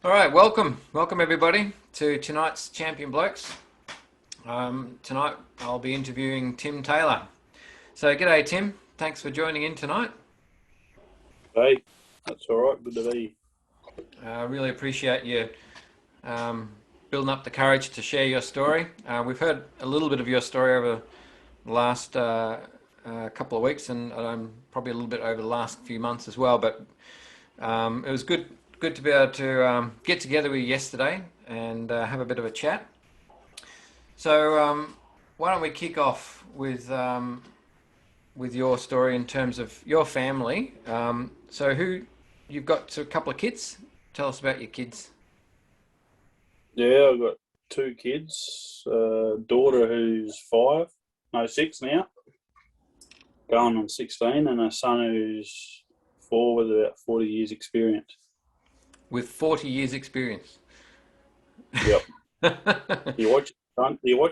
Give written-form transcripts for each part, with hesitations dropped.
All right, welcome everybody to tonight's Champion Blokes. Tonight I'll be interviewing Tim Taylor. So, g'day Tim, thanks for joining in tonight. Hey, that's all right. Good to be. I really appreciate you building up the courage to share your story. We've heard a little bit of your story over the last couple of weeks, and probably a little bit over the last few months as well. But it was good to be able to get together with you yesterday and have a bit of a chat. So why don't we kick off with your story in terms of your family? So you've got a couple of kids. Tell us about your kids. Yeah, I've got two kids. Daughter who's 6 now, going on 16, and a son who's 4 with about 40 years experience. With 40 years experience. Yep. He watches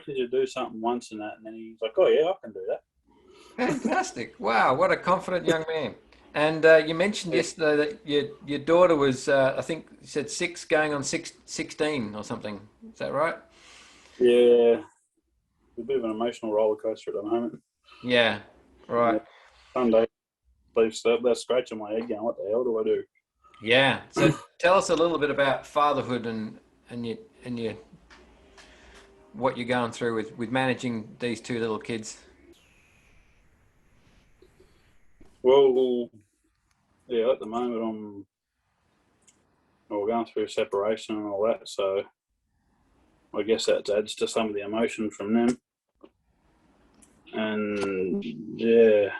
you do something once and that, and then he's like, "Oh yeah, I can do that." Fantastic. Wow, what a confident young man. And you mentioned yesterday that your daughter was, I think you said 6 going on 16 or something. Is that right? Yeah, it's a bit of an emotional roller coaster at the moment. Yeah, right. Some days they're scratching my head going, "What the hell do I do?" Yeah. So tell us a little bit about fatherhood and your what you're going through with managing these two little kids. Well, yeah, at the moment we're going through separation and all that, so I guess that adds to some of the emotion from them. And yeah,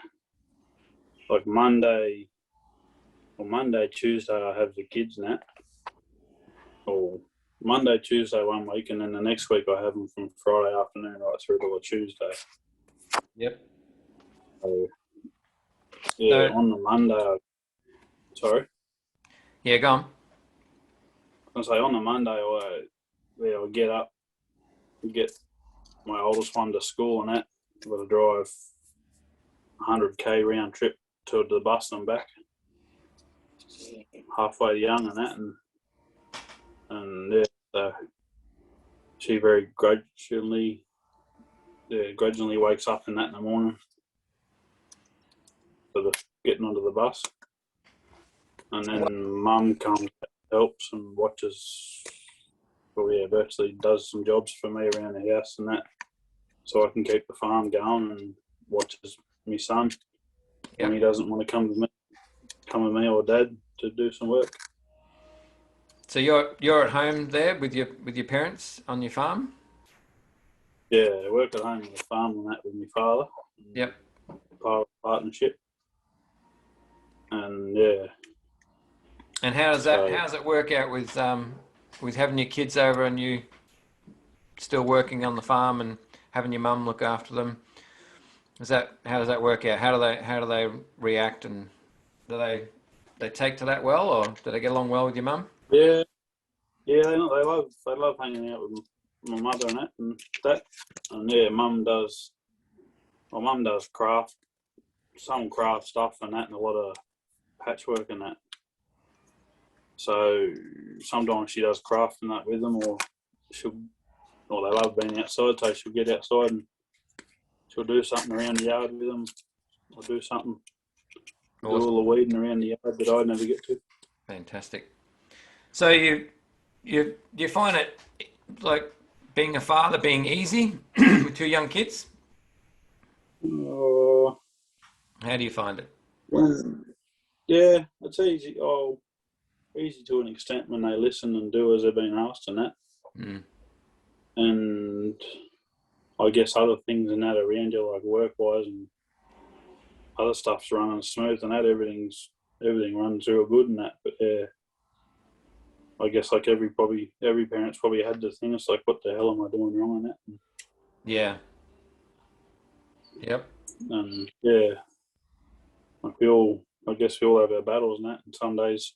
like Monday, Tuesday, I have the kids and that. Or Monday, Tuesday 1 week, and then the next week I have them from Friday afternoon right through to a Tuesday. Yep. So yeah, So, on the Monday, sorry, yeah, go on. I say on the Monday, I get up, get my oldest one to school and that. I've got to drive 100k round trip to the bus and back, halfway young and that, and yeah, so she very grudgingly wakes up in that in the morning for the getting onto the bus, and then Mum comes, helps and watches. Well, yeah, virtually does some jobs for me around the house and that, so I can keep the farm going, and watches my son when he doesn't want to come with me or Dad to do some work. So you're at home there with your parents on your farm? Yeah, I work at home on the farm and that with my father. Yep. Partnership. And yeah. And how does it work out with having your kids over and you still working on the farm and having your mum look after them? How does that work out? How do they react, and do they take to that well, or do they get along well with your mum? Yeah, they love hanging out with my mother and that. And yeah, Mum does some craft stuff and that, and a lot of patchwork and that. So sometimes she does craft and that with them, or they love being outside, so she'll get outside and she'll do something around the yard with them, or do something, awesome. Do all the weeding around the yard that I never get to. Fantastic. So you find it like being a father being easy with two young kids? How do you find it? Yeah, it's easy. Easy to an extent when they listen and do as they've been asked and that. Mm. And I guess other things in that around you, like work-wise and other stuff's running smooth and that, everything runs real good and that. But yeah, I guess like every parent's probably had the thing. It's like, what the hell am I doing wrong in that? And, yeah. Yep. And yeah, like we all have our battles and that. And some days,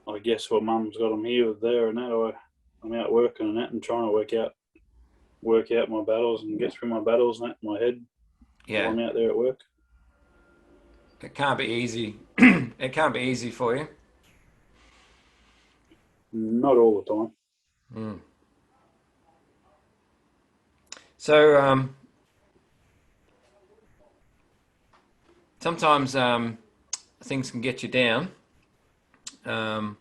I guess what Mum's got them here with there and that, I'm out working and that and trying to work out my battles and get through my battles and that in my head. Yeah. While I'm out there at work. It can't be easy. It can't be easy for you. Not all the time. Mm. So sometimes things can get you down, um,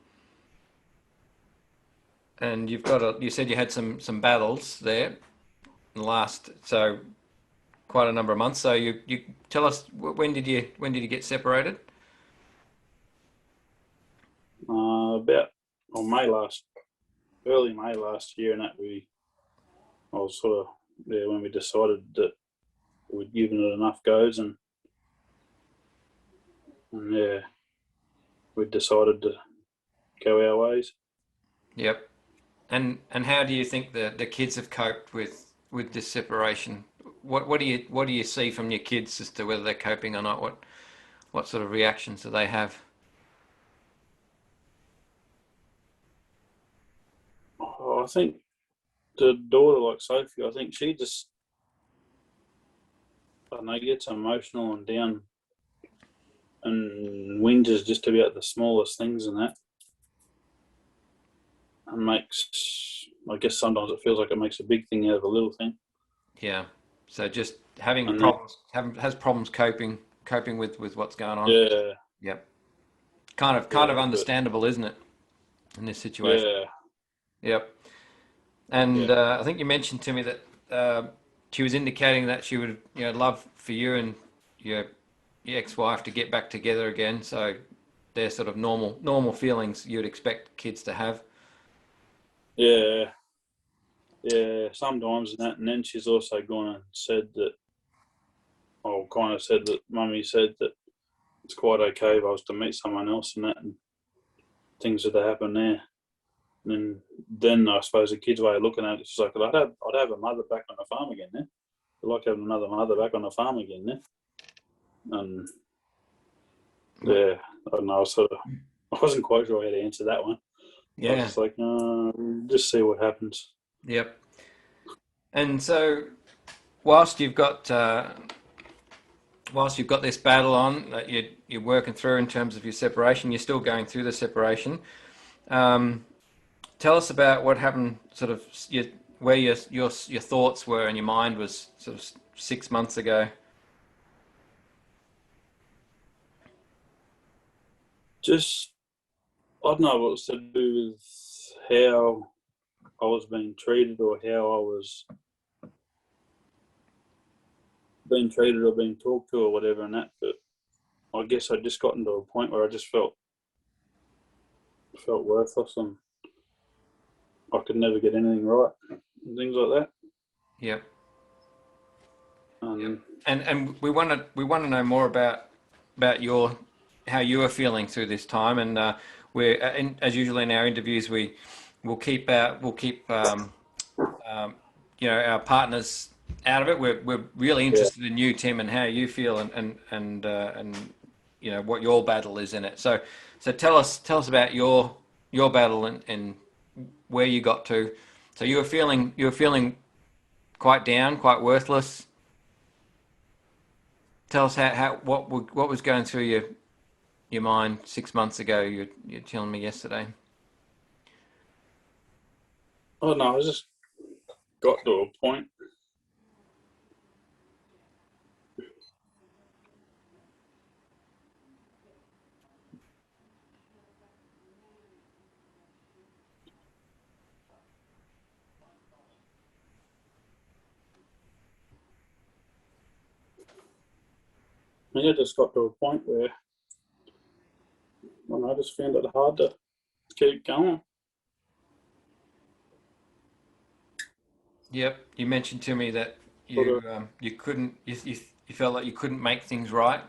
and you said you had some battles there in the last quite a number of months. So you tell us when did you get separated? About early May last year, and that I was sort of there when we decided that we'd given it enough goes, and yeah, we decided to go our ways. Yep. And how do you think the kids have coped with this separation? What do you see from your kids as to whether they're coping or not? What sort of reactions do they have? I think the daughter, like Sophie, I think she just, I don't know, gets emotional and down and whinges just about the smallest things and that, and makes. I guess sometimes it feels like it makes a big thing out of a little thing. Yeah. So just having And then, has problems coping with what's going on. yeah, Yep. Kind of yeah, but understandable, isn't it, in this situation? yeah, Yep. And yeah, I think you mentioned to me that she was indicating that she would, love for you and your your ex-wife to get back together again. So they're sort of normal feelings you'd expect kids to have. yeah, yeah. Sometimes and that, and then she's also gone and said that, or kind of said that, Mummy said that it's quite okay if I was to meet someone else and that, and things that happen there. And then I suppose the kids' way of looking at it, she's like, I'd have a mother back on the farm again then. I'd like having another mother back on the farm again then. And yeah, I don't know. I wasn't quite sure how to answer that one. I was Yeah. just like, just see what happens. Yep. And so whilst you've got whilst you've got this battle on that you're working through in terms of your separation, you're still going through the separation. Um, Tell us about what happened, sort of where your thoughts were and your mind was sort of 6 months ago. Just, I don't know what's to do with how I was being treated or how I was being treated or being talked to or whatever and that. But I guess I just gotten to a point where I just felt worthless and I could never get anything right and things like that. Yep. Yep. And And we want to know more about your how you are feeling through this time. And as usual in our interviews, we'll keep our partners out of it. We're really yeah, interested in you, Tim, and how you feel and what your battle is in it. So tell us about your battle and where you got to. So you were feeling quite down, quite worthless. Tell us what was going through your mind 6 months ago. You're telling me yesterday. I don't know. I just got to a point. I think I just got to a point where I just found it hard to keep going. Yep. You mentioned to me that Sort you of, you couldn't you felt like you couldn't make things right.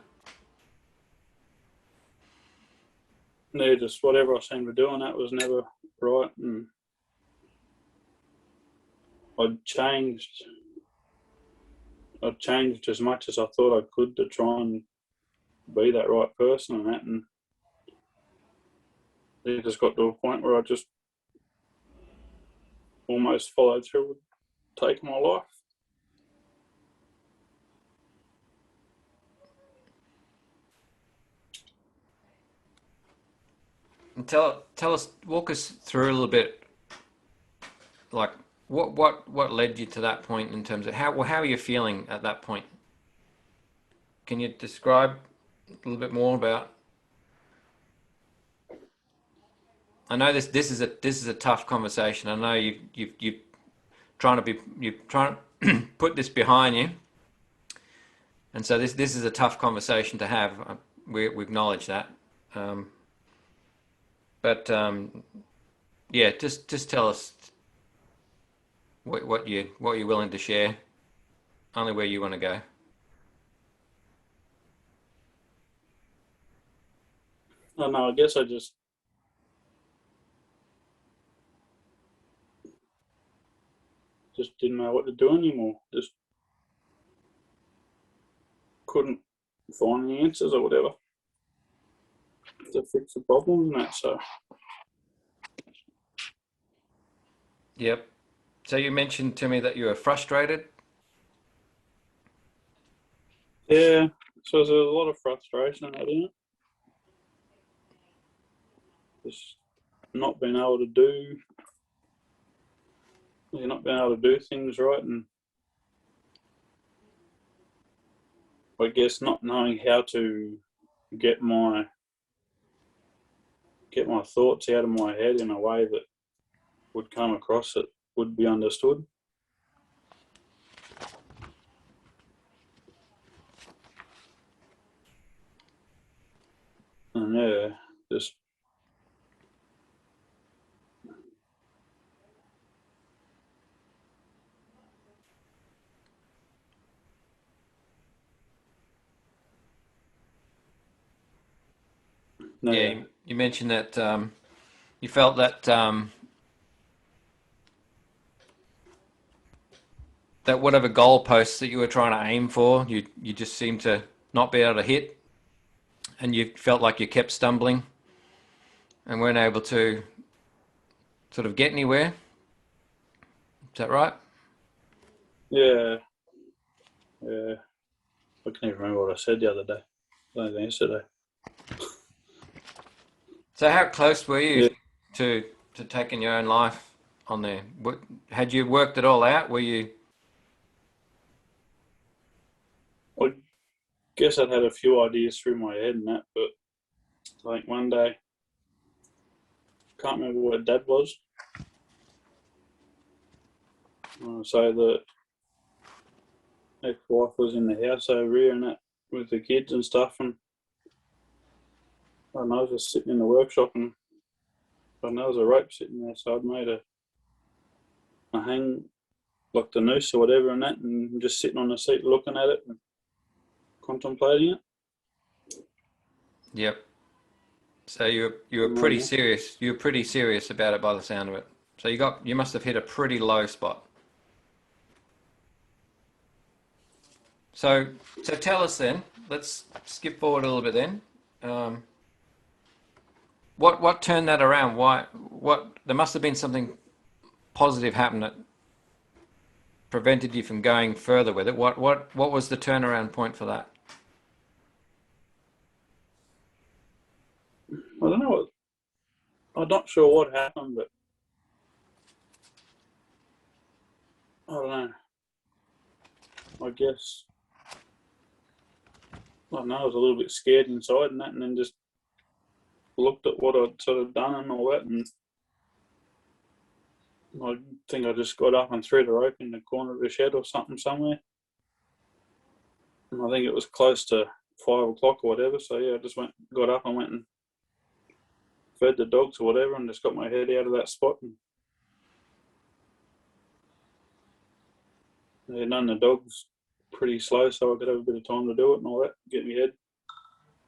yeah, just whatever I seemed to do, and that was never right. And I'd changed. I'd changed as much as I thought I could to try and be that right person and that, and it just got to a point where I just almost followed through with taking my life. And tell us, walk us through a little bit, like what led you to that point in terms of how are you feeling at that point? Can you describe a little bit more about? I know this is a tough conversation. I know you you're trying to put this behind you, and so this is a tough conversation to have. We acknowledge that, um, but yeah, just tell us what you're willing to share. Only where you want to go. I don't know. I guess I just didn't know what to do anymore. Just couldn't find the answers or whatever to fix the problems and that. So Yep. So you mentioned to me that you were frustrated. yeah, so there's a lot of frustration in that, in it. Just not being able to do, you're not being able to do things right, and I guess not knowing how to get my thoughts out of my head in a way that would come across that would be understood. And yeah, just Yeah, yeah, you mentioned that you felt that that whatever goalposts that you were trying to aim for, you just seemed to not be able to hit, and you felt like you kept stumbling and weren't able to sort of get anywhere. Is that right? yeah, yeah. I can't even remember what I said the other day. I think yesterday. So how close were Yeah, you to taking your own life on there? Had you worked it all out? Were you? I guess I'd had a few ideas through my head and that, but like one day, can't remember where Dad was. So the ex-wife was in the house over here and that with the kids and stuff, and I was just sitting in the workshop, and there was a rope sitting there, so I'd made a hang, like the noose or whatever, and that, and just sitting on the seat looking at it and contemplating it. Yep. So you were pretty serious. You were pretty serious about it by the sound of it. So you must have hit a pretty low spot. So tell us then. Let's skip forward a little bit then. Um, what turned that around? Why? What? There must have been something positive happen that prevented you from going further with it. What was the turnaround point for that? I don't know what, I'm not sure what happened, but I don't know. I guess I don't know. I was a little bit scared inside and that, and then just looked at what I'd sort of done and all that, and I think I just got up and threw the rope in the corner of the shed or something somewhere. And I think it was close to 5 o'clock or whatever. So yeah, I just got up and went and fed the dogs or whatever, and just got my head out of that spot. And yeah, none of the dogs pretty slow, so I could have a bit of time to do it and all that. Get my head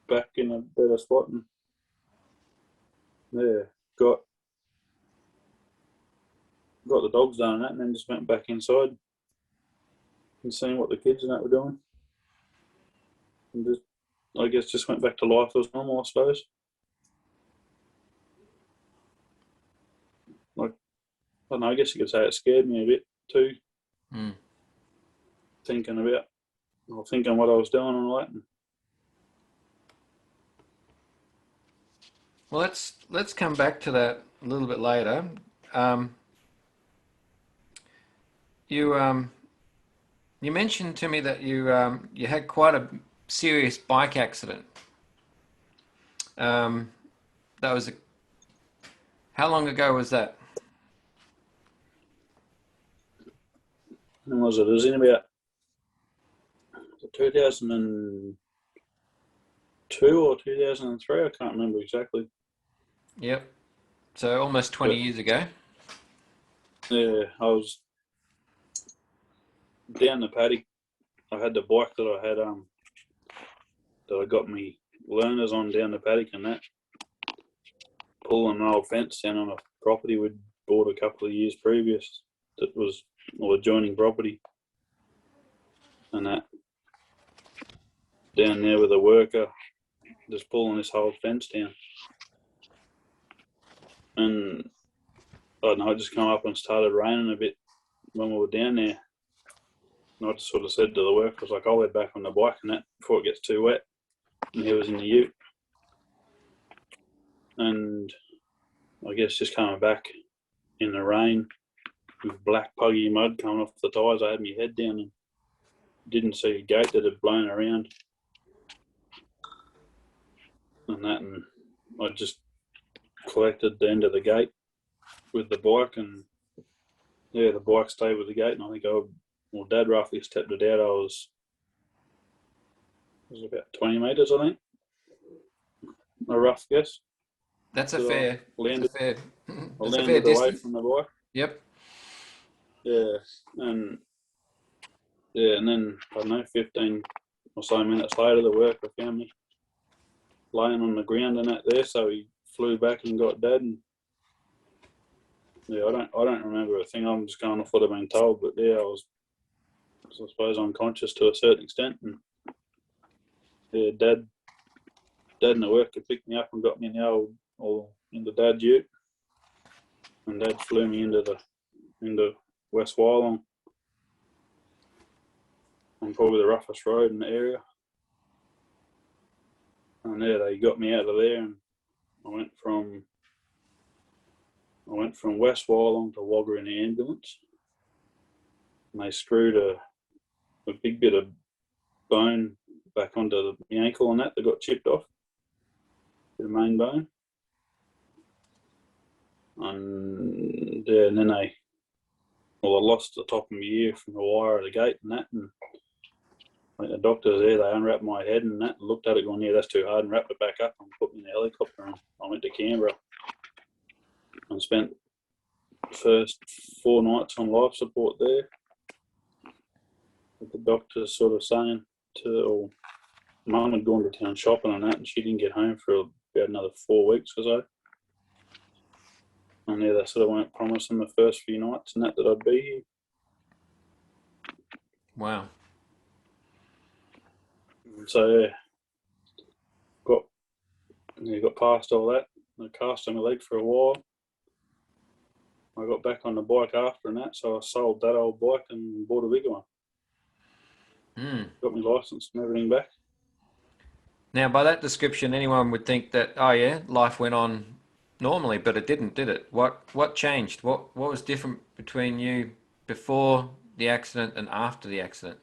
back in a better spot, and yeah, got got the dogs done and that, and then just went back inside and seeing what the kids and that were doing, and just I guess just went back to life as normal, I suppose. Like I don't know, I guess you could say it scared me a bit too, Mm. thinking about or thinking what I was doing and all that. And Well, let's come back to that a little bit later. Um, you you mentioned to me that you had quite a serious bike accident. Um, that was how long ago was that? When was it? It was in about 2002 or 2003. I can't remember exactly. Yep. So almost 20 But years ago. yeah, I was down the paddock. I had the bike that I got me learners on down the paddock and that, pulling an old fence down on a property we'd bought a couple of years previous that was all adjoining property and that, down there with a worker just pulling this whole fence down. And I don't know, it just come up and started raining a bit when we were down there. And I just sort of said to the worker, I was like, I'll head back on the bike and that before it gets too wet. And he was in the ute. And I guess just coming back in the rain with black puggy mud coming off the tyres, I had my head down and didn't see a gate that had blown around and that. And I just collected the end of the gate with the bike, and yeah, the bike stayed with the gate. And I think Dad roughly stepped it out. It was about 20 metres, I think, a rough guess. That's a So fair. landed, That's a fair away distance. from the bike. Yep. Yeah, and then I don't know, 15 or so minutes later, the worker found me laying on the ground and that there. So he flew back and got Dad. And yeah, I don't remember a thing. I'm just going off what I've been told. But yeah, I suppose, unconscious to a certain extent. And yeah, Dad and the worker picked me up and got me into Dad's ute, and Dad flew me into West Wyalong, on probably the roughest road in the area. And yeah, they got me out of there, and I went from West Wyalong to Wagga in the ambulance. And they screwed a big bit of bone back onto the ankle and that got chipped off, the main bone. And yeah, and then I lost the top of my ear from the wire of the gate and that. And like the doctors there, they unwrapped my head and that, and looked at it going, yeah, that's too hard, and wrapped it back up and put me in the helicopter. And I went to Canberra and spent the first 4 nights on life support there. With the doctors sort of saying Mum had gone to town shopping and that, and she didn't get home for about another 4 weeks or so. And yeah, they sort of weren't promising the first few nights and that I'd be here. Wow. So yeah, got past all that. I cast on my leg for a while. I got back on the bike after and that, so I sold that old bike and bought a bigger one. Got my licence and everything back. Now, by that description, anyone would think that, oh yeah, life went on normally, but it didn't, did it? What changed? What was different between you before the accident and after the accident?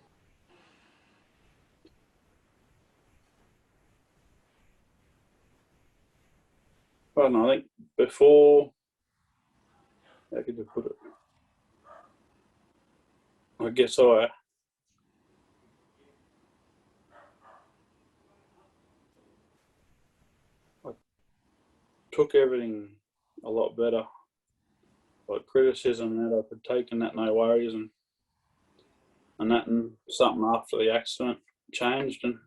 I don't know, I think before, how could you put it? I guess I took everything a lot better. Like criticism that I could take and that, no worries, and something after the accident changed, and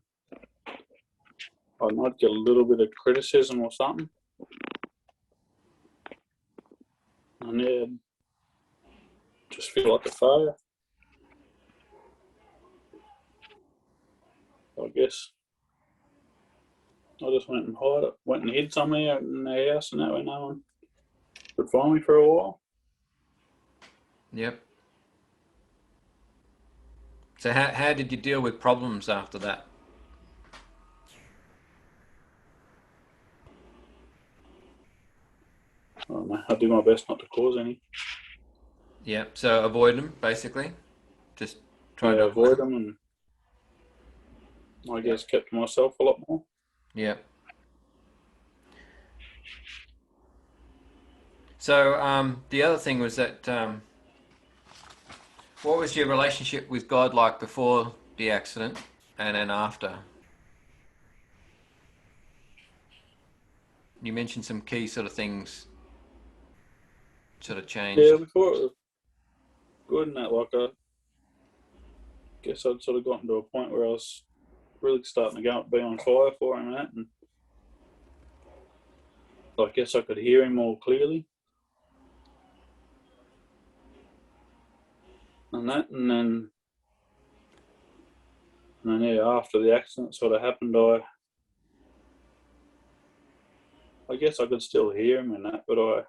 I might get a little bit of criticism or something. And yeah, just feel like a failure. I guess I just went and hid somewhere in the house and that way no one could find me for a while. Yep. So how did you deal with problems after that? I don't know, I do my best not to cause any. Yeah. So avoid them, basically. Just trying Yeah, to avoid avoid them. them, and I Yeah. guess kept to myself a lot more. Yeah. So the other thing was that what was your relationship with God like before the accident and then after? You mentioned some key sort of things sort of Yeah, changed. before it was good and that, like I guess I'd sort of gotten to a point where I was really starting to be on fire for him and that, and I guess I could hear him more clearly and that, and then yeah, after the accident sort of happened, I guess I could still hear him and that, but I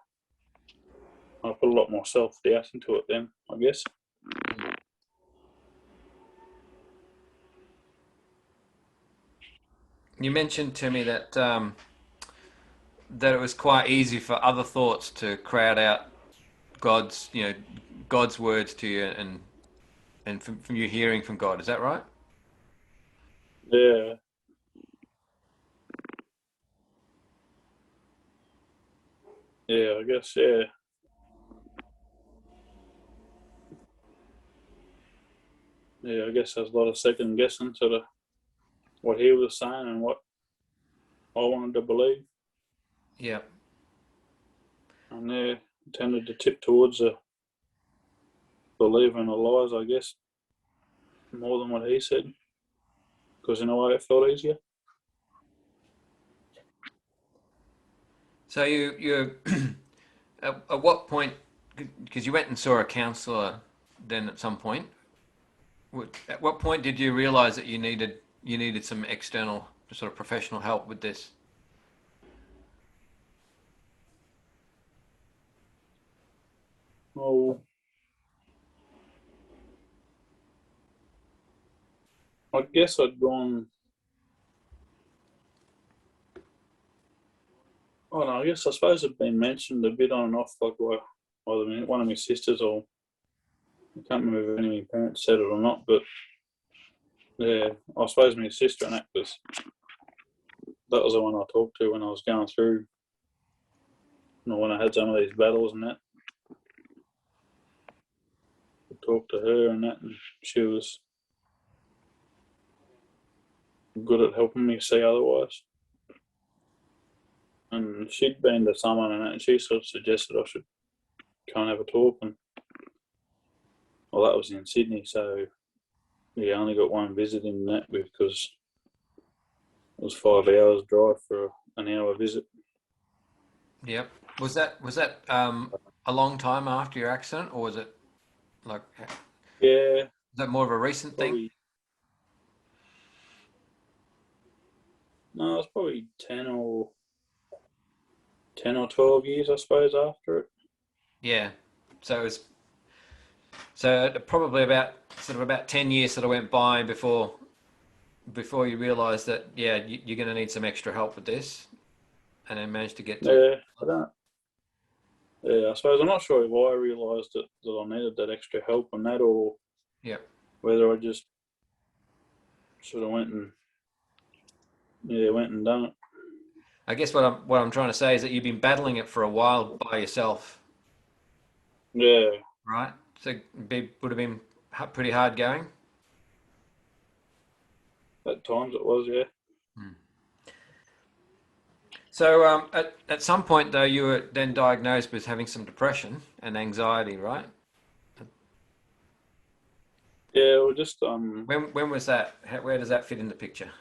put a lot more self doubt into it then, I guess. You mentioned to me that that it was quite easy for other thoughts to crowd out God's, God's words to you, and from you hearing from God. Is that right? Yeah, yeah, I guess, yeah. Yeah, I guess there's a lot of second guessing to what he was saying and what I wanted to believe. Yeah. And yeah, tended to tip towards believing the lies, I guess, more than what he said, because in a way it felt easier. So you at what point? Because you went and saw a counsellor then at some point. At what point did you realise that you needed some external sort of professional help with this? Well, I guess I'd gone. I don't know. I suppose it'd been mentioned a bit on and off, like by either one of my sisters or I can't remember if any of my parents said it or not, but yeah, I suppose my sister and that was the one I talked to when I was going through, when I had some of these battles and that. I talked to her and that, and she was good at helping me see otherwise. And she'd been to someone and that, and she sort of suggested I should come and have a talk. And well, that was in Sydney, so yeah, I only got one visit in that because it was 5 hours drive for an hour visit. Yep. Was that a long time after your accident, or was it like Yeah, is that more of a recent thing? probably no, it was probably 10 or 12 years, I suppose, after it. Yeah. So it was probably about 10 years sort of went by before you realised that you're going to need some extra help with this, and then managed to get to it. Yeah, I don't. Yeah, I suppose I'm not sure if I realised that I needed that extra help and that, or Yeah. whether I just sort of went and done it. I guess what I'm trying to say is that you've been battling it for a while by yourself, Yeah, right? So would have been pretty hard going. at times it was. Yeah, So at some point though, you were then diagnosed with having some depression and anxiety, right? yeah. Well, just When was that? Where does that fit in the picture?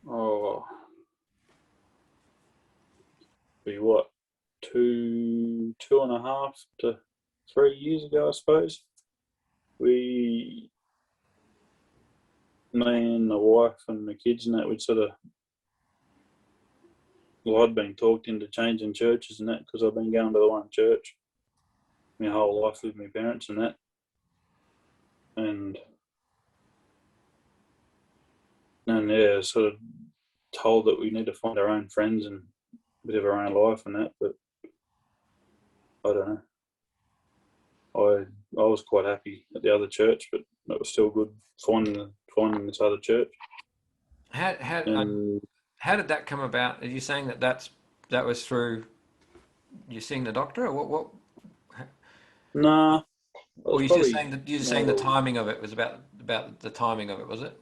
oh, be what, 2.5 to 3 years ago, I suppose. We, me and the wife and the kids and that, we'd sort of, well, I'd been talked into changing churches and that because I've been going to the one church my whole life with my parents and that. And yeah, sort of told that we need to find our own friends and a bit of our own life and that, but I don't know. I was quite happy at the other church, but it was still good finding this other church. How did that come about? Are you saying that was through you seeing the doctor, or what? Nah, Or you're just saying the timing of it was about the timing of it, was it?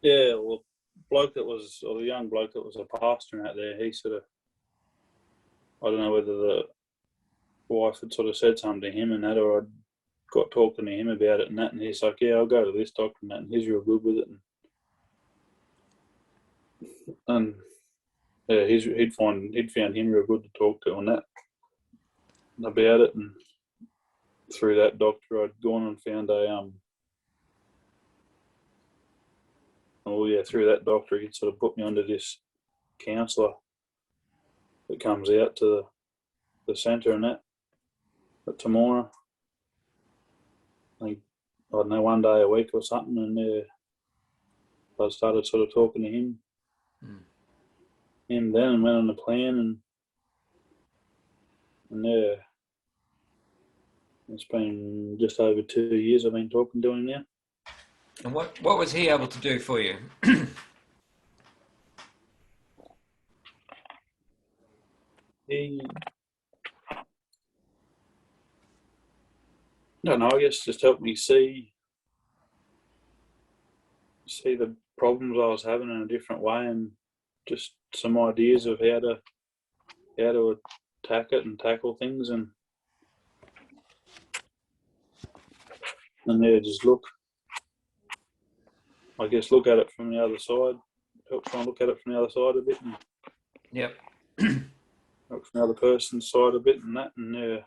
Yeah, well, the young bloke that was a pastor out there, he sort of, I don't know whether the wife had sort of said something to him and that, or I'd got talking to him about it and that, and he's like, yeah, I'll go to this doctor and that, and he's real good with it. And yeah, he'd found him real good to talk to on that about it, and through that doctor, I'd gone and found through that doctor, he'd sort of put me under this counsellor that comes out to the centre and that at Tamora. I don't know, one day a week or something, and I started sort of talking to him. Him then, and went on the plan, and yeah, it's been just over 2 years I've been talking to him now. And what was he able to do for you? I don't know, I guess just helped me see the problems I was having in a different way, and just some ideas of how to attack it and tackle things, and yeah, just look at it from the other side. Help try and look at it from the other side a bit, and Yep. look from the other person's side a bit, and that, and yeah.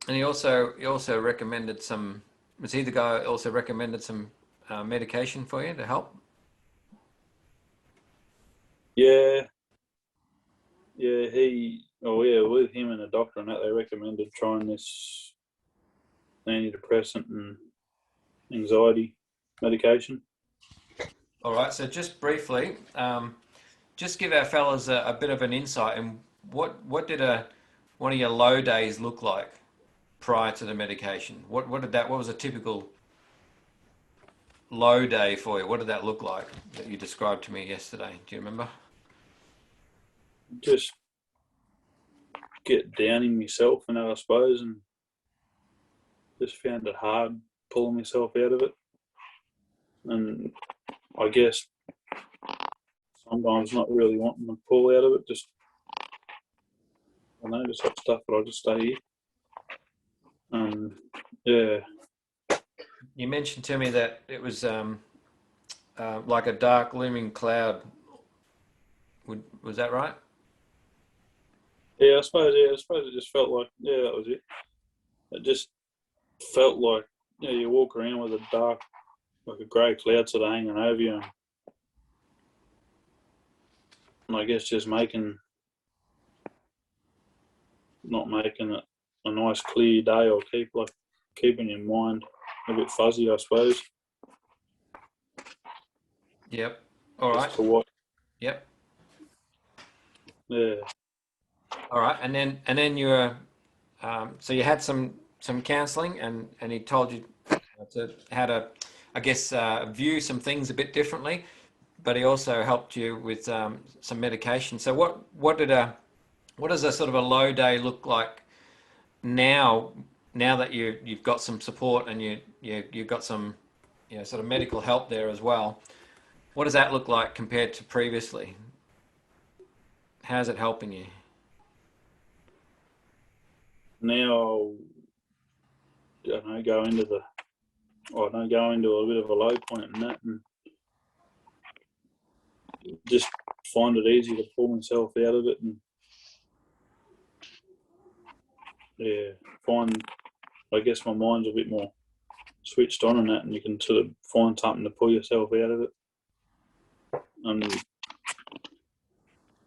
And he also recommended some. Was he the guy who also recommended some medication for you to help? Yeah, with him and the doctor and that, they recommended trying this antidepressant and anxiety medication. All right. So just briefly, just give our fellas a bit of an insight. And what did one of your low days look like prior to the medication? What was a typical low day for you? What did that look like that you described to me yesterday? Do you remember? Just get down in myself, and I suppose, and just found it hard pulling myself out of it. And I guess sometimes not really wanting to pull out of it, just I know, just have stuff, but I'll just stay here. Yeah. You mentioned to me that it was like a dark looming cloud. Was that right? Yeah, I suppose it just felt like, yeah, that was it. It just felt like, yeah, you walk around with a dark, like a grey cloud sort of hanging over you, and I guess just not making it a nice clear day, or keeping your mind a bit fuzzy, I suppose. Yep. All right. As to what? Yep. Yeah. All right. And then you were so you had some counselling, and he told you how to, I guess, view some things a bit differently, but he also helped you with some medication. So what does a sort of a low day look like now that you've got some support, and you've got some sort of medical help there as well? What does that look like compared to previously? How's it helping you? Now, I don't know, go into a bit of a low point in that, and just find it easy to pull myself out of it, and yeah, I guess my mind's a bit more switched on in that, and you can sort of find something to pull yourself out of it, and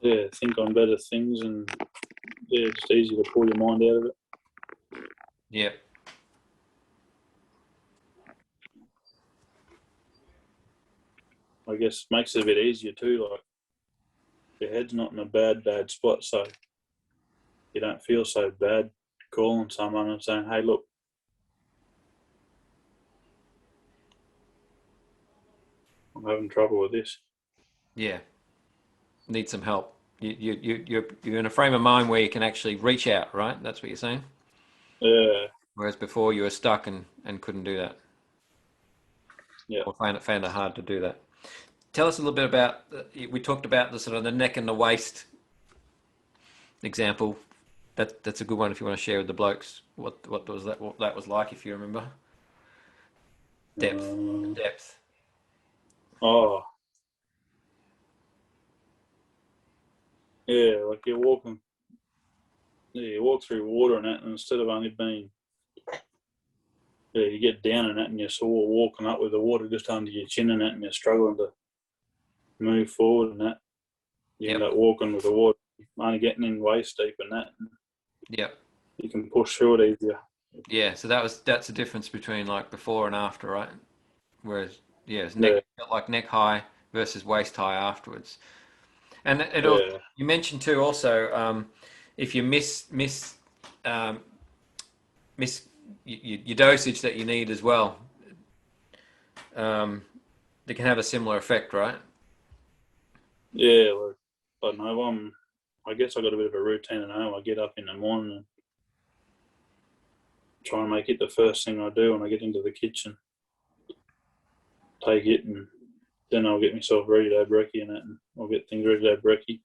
yeah, think on better things, and yeah, it's easy to pull your mind out of it. Yep. I guess makes it a bit easier too. Like your head's not in a bad spot, so you don't feel so bad calling someone and saying, "Hey, look, I'm having trouble with this." Yeah, need some help. You're in a frame of mind where you can actually reach out, right? That's what you're saying. Yeah, Whereas before you were stuck and couldn't do that, yeah. or found it hard to do that. Tell us a little bit about. We talked about the sort of the neck and the waist example. That's a good one if you want to share with the blokes. What was that? What that was like, if you remember. Depth, the Um, depth. oh, yeah. Like you're walking, yeah, you walk through water and that, and instead of only being, yeah, you get down in that, and you're sort of walking up with the water just under your chin and that, and you're struggling to move forward and that. You end Yep, up walking with the water, only getting in waist deep and that. And yep, you can push through it easier. yeah. So that's the difference between like before and after, right? Whereas yeah, it's Yeah, neck high versus waist high afterwards. And it also, yeah, you mentioned too also if you um, miss your dosage that you need as well, um, they can have a similar effect, right? yeah. Like, I don't know. I guess I got a bit of a routine at home. I get up in the morning and try and make it the first thing I do when I get into the kitchen. Take it, and then I'll get myself ready to have brekkie and that, and I'll get things ready to have brekkie.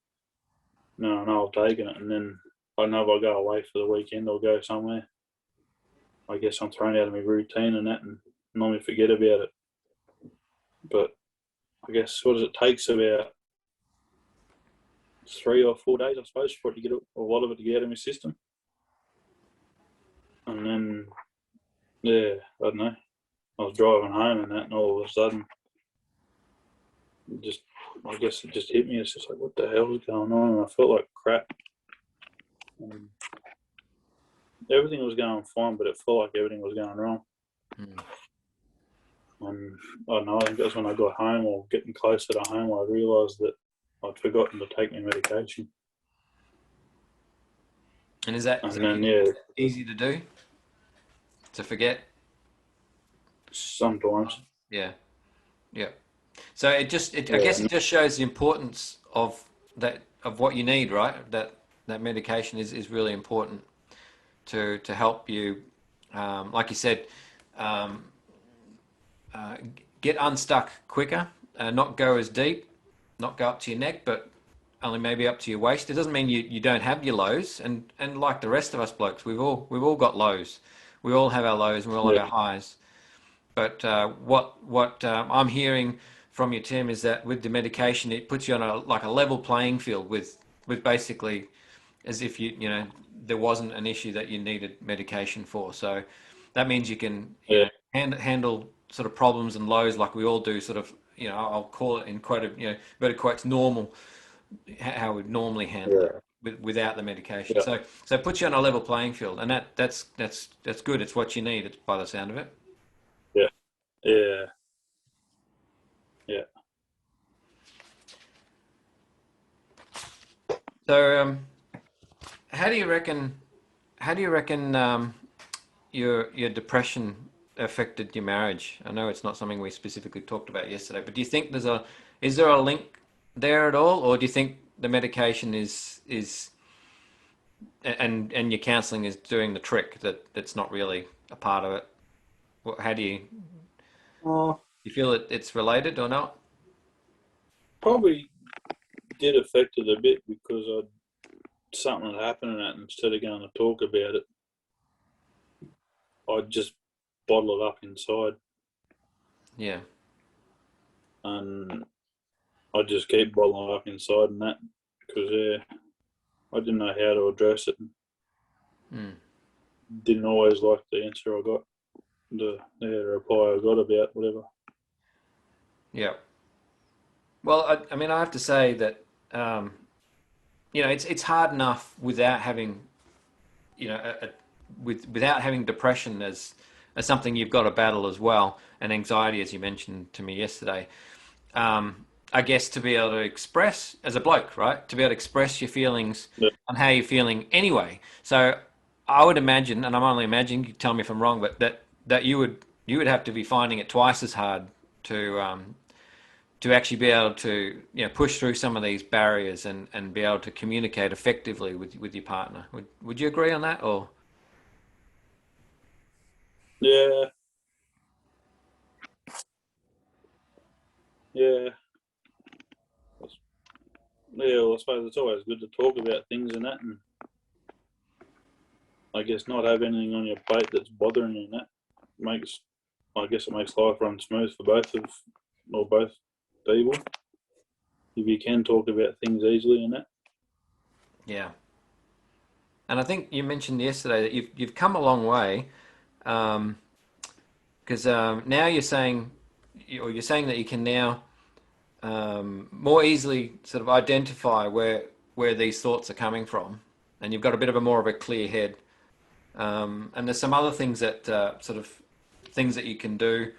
No, I know I've taken it, and then I know if I go away for the weekend or go somewhere, I guess I'm thrown out of my routine and that, and normally forget about it. But I guess what does it takes about 3 or 4 days, I suppose, for it to get a lot of it to get out of my system, and then yeah, I don't know. I was driving home and that, and all of a sudden, just I guess it just hit me. It's just like, what the hell is going on? And I felt like crap. And everything was going fine, but it felt like everything was going wrong. Mm. And I don't know, I think that's when I got home or getting closer to home, I realised that I'd forgotten to take my medication. And is that And then, yeah, easy to do to forget? sometimes, Yeah, yeah. So I yeah, guess it just shows the importance of that of what you need, right? That medication is really important to help you, like you said, um, uh, get unstuck quicker, not go as deep, not go up to your neck, but only maybe up to your waist. It doesn't mean you don't have your lows, and like the rest of us blokes, we've all got lows. We all have our lows and we all have yeah, our highs. But what I'm hearing from you, Tim, is that with the medication, it puts you on a level playing field with basically as if there wasn't an issue that you needed medication for. So that means you can yeah, handle sort of problems and lows like we all do. Sort of I'll call it in quoted inverted quotes normal how we'd normally handle it yeah, without the medication. yeah, So it puts you on a level playing field, and that's good. It's what you need. It's by the sound of it. yeah, yeah, yeah. So how do you reckon? How do you reckon your depression affected your marriage? I know it's not something we specifically talked about yesterday, but do you think is there a link there at all, or do you think the medication is and your counselling is doing the trick that it's not really a part of it? How do Oh, you feel it's related or not? probably did affect it a bit because something had happened and that, instead of going to talk about it, I'd just bottle it up inside Yeah, and I'd just keep bottling it up inside and that because, yeah, I didn't know how to address it. mm. Didn't always like the answer I got, the reply I got about whatever. Yeah. Well, I mean, I have to say that it's hard enough without having without having depression as something you've got to battle as well, and anxiety, as you mentioned to me yesterday. I guess to be able to express as a bloke, right? To be able to express your feelings Yeah. and how you're feeling anyway. So I would imagine, and I'm only imagining, you tell me if I'm wrong, but that you would have to be finding it twice as hard to actually be able to push through some of these barriers and be able to communicate effectively with your partner. Would you agree on that or? Yeah, yeah. Yeah, well, I suppose it's always good to talk about things and that, and I guess not have anything on your plate that's bothering you and that makes, I guess it makes life run smooth for both people. If you can talk about things easily and that. Yeah. And I think you mentioned yesterday that you've come a long way, because now you're saying that you can now more easily sort of identify where these thoughts are coming from, and you've got a bit of a more of a clear head. And there's some other things that sort of things that you can do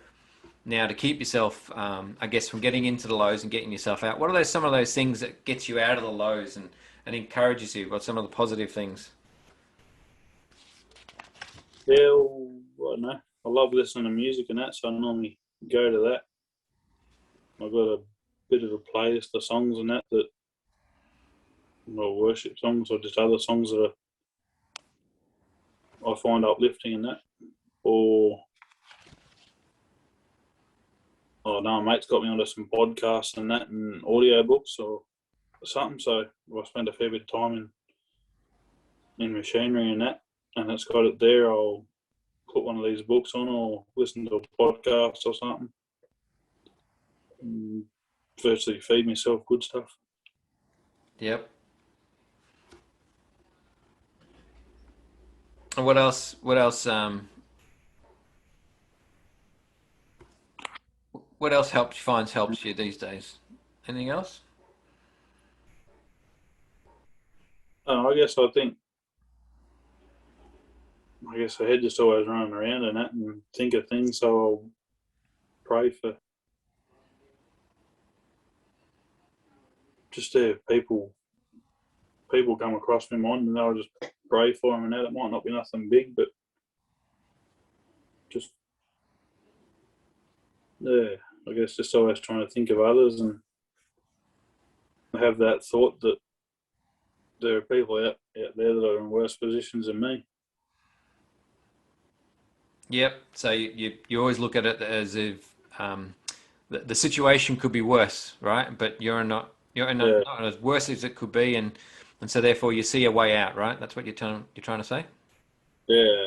now to keep yourself, I guess, from getting into the lows and getting yourself out. What are some of those things that gets you out of the lows and encourages you? What's some of the positive things? Yeah, well, I don't know. I love listening to music and that, so I normally go to that. I've got a bit of a playlist of songs and that well, worship songs or just other songs that I find uplifting and that. Or, oh no, mate's got me onto some podcasts and that and audio books or something. So I spend a fair bit of time in machinery and that, and it's got it there. I'll put one of these books on or listen to a podcast or something. And virtually feed myself good stuff. Yep. And what else? What else? What else helps you these days? Anything else? I guess I guess the head just always running around and that and think of things. So I'll pray for just people come across my mind and I'll just pray for them and that. It might not be nothing big, but just yeah, I guess just always trying to think of others and have that thought that there are people out there that are in worse positions than me. Yep. So you always look at it as if the situation could be worse, right? But Yeah, not as worse as it could be, and so therefore you see a way out, right? That's what you're trying to say. yeah.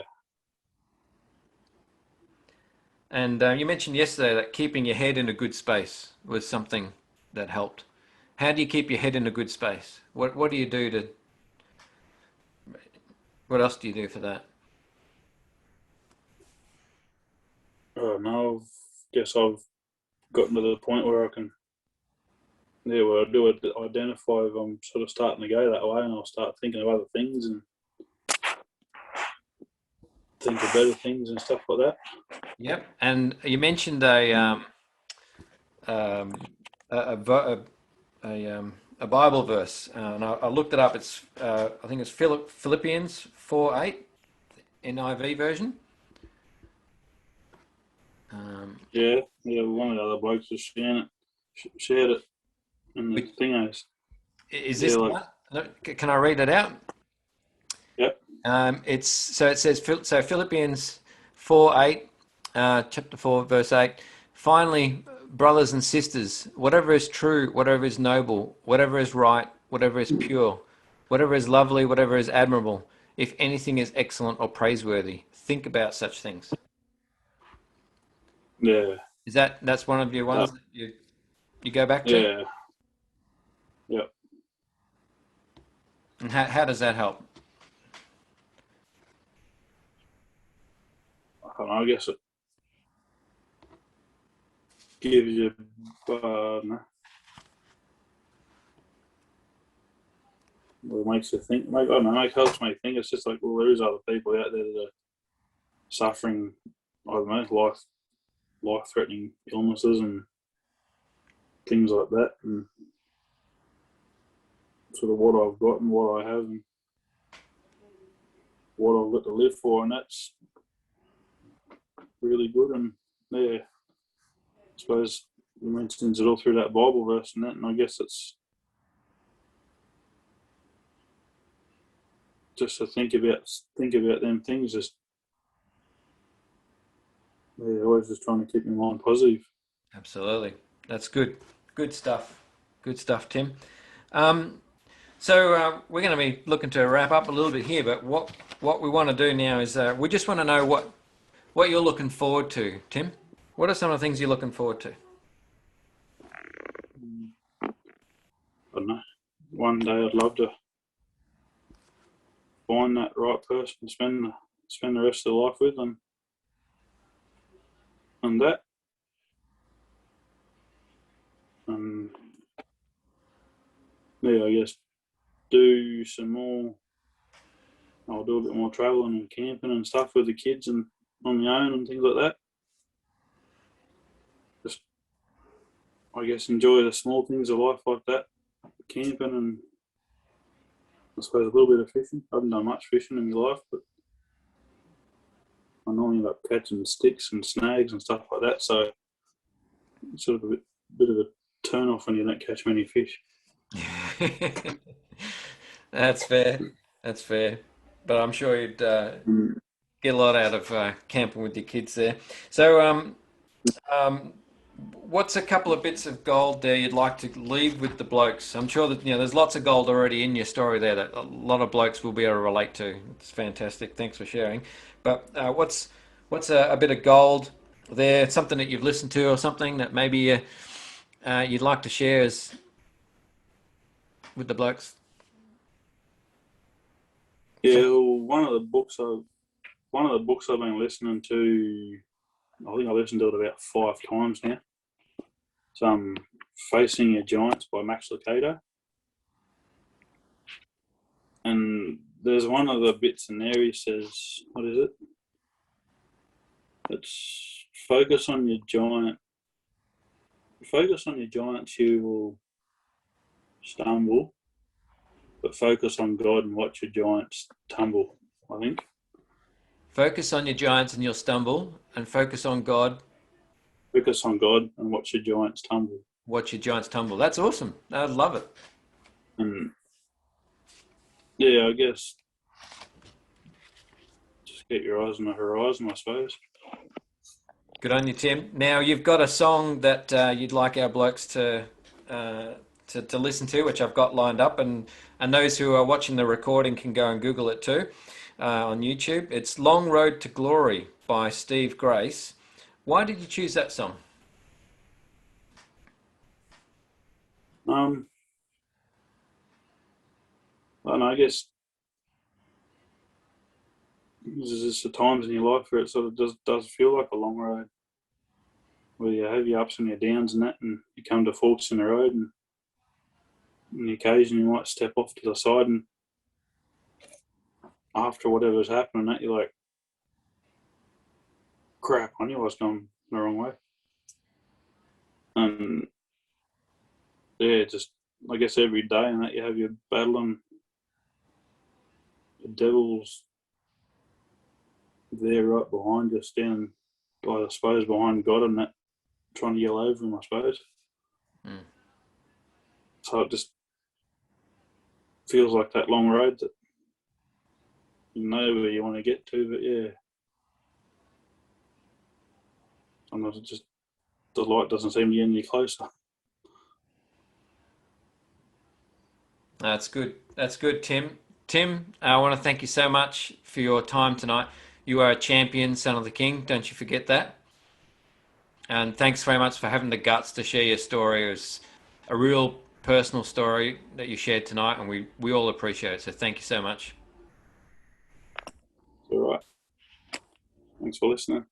And you mentioned yesterday that keeping your head in a good space was something that helped. How do you keep your head in a good space? What do you do to? What else do you do for that? Oh no, guess I've gotten to the point where I can, yeah, well, I do identify if I'm sort of starting to go that way, and I'll start thinking of other things and think of better things and stuff like that. Yep. And you mentioned um, a Bible verse, and I looked it up. It's I think it's Philippians 4:8 NIV version. Um, Yeah, yeah. One of the other blokes was shared it in the which, thingos. is Yeah, this the like, one? No, can I read it out? yep, It says so Philippians 4:8, chapter 4, verse 8. Finally, brothers and sisters, whatever is true, whatever is noble, whatever is right, whatever is pure, whatever is lovely, whatever is admirable, if anything is excellent or praiseworthy, think about such things. yeah, That's one of your uh, ones that you go back to? yeah, yep. And how does that help? I don't know. I guess it gives you, no, it makes you think. I don't know. It helps me think. It's just like, well, there is other people out there that are suffering. I don't know, life threatening illnesses and things like that, and sort of what I've got and what I have and what I've got to live for, and that's really good. And yeah, I suppose you mentioned it all through that Bible verse and that, and I guess it's just to think about them things. Just always just trying to keep my mind positive. Absolutely, that's good. Good stuff. Good stuff, Tim. So we're going to be looking to wrap up a little bit here, but what we want to do now is we just want to know what you're looking forward to, Tim. What are some of the things you're looking forward to? I don't know. One day I'd love to find that right person to spend the rest of their life with, and that, and yeah, I guess do some more. I'll do a bit more travelling and camping and stuff with the kids and on my own and things like that. Just, I guess, enjoy the small things of life like that, camping, and I suppose a little bit of fishing. I haven't done much fishing in my life, but I normally end up catching sticks and snags and stuff like that. So it's sort of a bit of a turn off when you don't catch many fish. That's fair. That's fair. But I'm sure you'd get a lot out of camping with your kids there. So, what's a couple of bits of gold there you'd like to leave with the blokes? I'm sure that there's lots of gold already in your story there that a lot of blokes will be able to relate to. It's fantastic. Thanks for sharing. But what's a bit of gold there? Something that you've listened to or something that maybe you'd like to share with the blokes? Yeah, well, one of the books I've been listening to, I think I listened to it about 5 times now. It's Facing Your Giants by Max Lucado. And there's one of the bits in there, he says, what is it? It's focus on your giants, you will stumble, but focus on God and watch your giants tumble, I think. Focus on your giants and you'll stumble, and focus on God. Focus on God and watch your giants tumble. Watch your giants tumble. That's awesome. I love it. And yeah, I guess just get your eyes on the horizon, I suppose. Good on you, Tim. Now you've got a song that you'd like our blokes to listen to, which I've got lined up, and those who are watching the recording can go and Google it too on YouTube. It's "Long Road to Glory" by Steve Grace. Why did you choose that song? I don't know, I guess there's just the times in your life where it sort of does feel like a long road, where you have your ups and your downs and that, and you come to forks in the road, and on the occasion you might step off to the side, and after whatever's happening, that you're like, crap, I knew I was going the wrong way. And yeah, just I guess every day and that you have your battling, the devil's there right behind you, standing, I suppose, behind God and that, trying to yell over him, I suppose. Mm. So it just feels like that long road that you know where you want to get to, but yeah, sometimes it just, the light doesn't seem to get any closer. That's good. That's good, Tim. Tim, I want to thank you so much for your time tonight. You are a champion, son of the king. Don't you forget that. And thanks very much for having the guts to share your story. It was a real personal story that you shared tonight, and we all appreciate it. So thank you so much. It's all right. Thanks for listening.